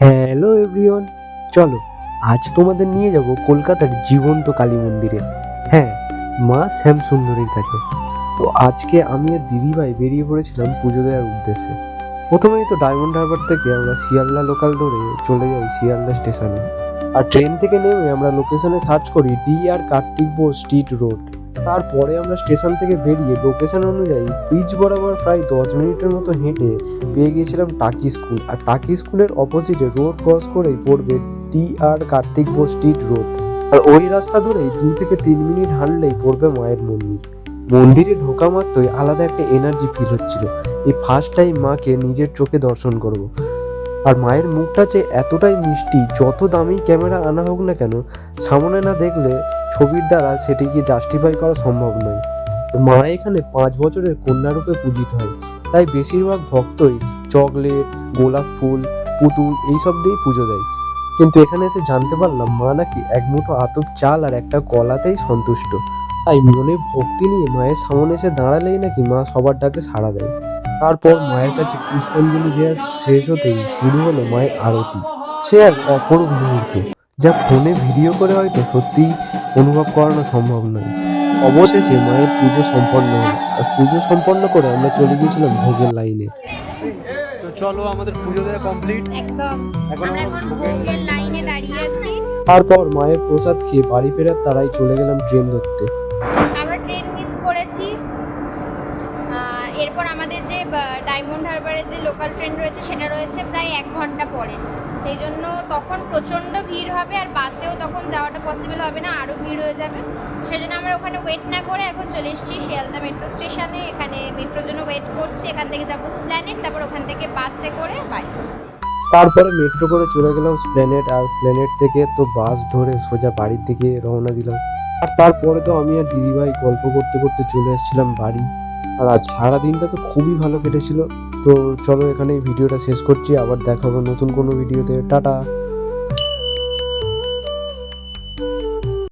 Hello everyone, চলো আজ তোমাদের নিয়ে যাব কলকাতার জীবন্ত কালী মন্দিরে। হ্যাঁ, মা শ্যামসুন্দরীর কাছে। তো আজকে আমি আর দিদিভাই বেরিয়ে পড়েছিলাম পুজো দেওয়ার উদ্দেশ্যে। প্রথমেই তো ডায়মন্ড হারবার থেকে আমরা শিয়ালদা লোকাল ধরে চলে যাই শিয়ালদা স্টেশনে। আর ট্রেন থেকে নেমে আমরা লোকেশনে সার্চ করি ডি আর কার্তিক বোস স্ট্রিট রোড। তারপরে আমরা স্টেশন থেকে বেরিয়ে লোকেশন অনুযায়ী ব্রিজ বরাবর প্রায় 10 মিনিটের মতো হেঁটে পেয়ে গিয়েছিলাম টাকি স্কুল। আর টাকি স্কুলের অপোজিটে রোড ক্রস করেই পড়বে ডি আর কার্তিক বোস স্ট্রিট রোড। আর ওই রাস্তা ধরেই 2 থেকে 3 মিনিট হাঁটলেই পড়বে মায়ের মন্দির। মন্দিরে ঢোকা মাত্রই আলাদা একটা এনার্জি ফিল হচ্ছিল। এই ফার্স্ট টাইম মাকে নিজের চোখে দর্শন করব। আর মায়ের মুখটা যে এতটাই মিষ্টি, যত দামি ক্যামেরা আনা হোক না কেন, সামনে না দেখলে ছবির দ্বারা সেটিকে জাস্টিফাই করা সম্ভব নয়। মা এখানে 5 বছরের কন্যারূপে পূজিত হয়, তাই বেশিরভাগ ভক্তই চকলেট, গোলাপ ফুল, পুতুল এইসব দিয়েই পুজো দেয়। কিন্তু এখানে এসে জানতে পারলাম মা নাকি এক মুঠো আতপ চাল আর একটা কলাতেই সন্তুষ্ট। তাই মনে ভক্তি নিয়ে মায়ের সামনে এসে দাঁড়ালেই নাকি মা সবার ডাকে সাড়া দেয়। তারপর মায়ের কাছে পুষ্পাঞ্জলি দেওয়া শেষ হতেই শুরু হলো মায়ের আরতি। সে এক অপরূপ মুহূর্ত, যা ফোনে ভিডিও করে হয়তো সত্যিই অনুভব করানো সম্ভব নয়। অবশেষে মায়ের পুজো সম্পন্ন হলো, আর পুজো সম্পন্ন করে আমরা চলে গিয়েছিলাম ভোগের লাইনে। তো চলো, আমাদের পুজো দেওয়া কমপ্লিট। একদম এখন আমরা এখন ভোগের লাইনে দাঁড়িয়ে আছি। তারপর মায়ের প্রসাদ খেয়ে বাড়ি ফেরার তারাই চলে গেলাম ট্রেন ধরতে। আমরা ট্রেন মিস করেছি। এরপর আমাদের যে ডায়মন্ড হারবারের যে লোকাল ট্রেন রয়েছে সেটা রয়েছে প্রায় 1 ঘন্টা পরে। সেই জন্য তখন প্রচণ্ড ভিড় হবে, আর বাসেও তখন যাওয়াটা পসিবল হবে না, আরও ভিড় হয়ে যাবে। সেই জন্য আমরা ওখানে ওয়েট না করে এখন চলে এসেছি শিয়ালদা মেট্রো স্টেশনে। এখানে মেট্রোর জন্য ওয়েট করছি। এখান থেকে যাবো স্প্ল্যানেড, তারপর ওখান থেকে বাসে করে বাড়ি। তারপরে মেট্রো করে চলে গেলাম স্প্ল্যানেড, আর স্প্ল্যানেড থেকে তো বাস ধরে সোজা বাড়ির দিকে রওনা দিলাম। আর তারপরে তো আমি আর দিদিভাই গল্প করতে করতে চলে এসেছিলাম বাড়ি। আর আজ সারাদিনটা তো খুবই ভালো কেটেছিল। তো চলো, এখানে ভিডিওটা শেষ করছি। আবার দেখা হবে নতুন কোনো ভিডিওতে। টাটা।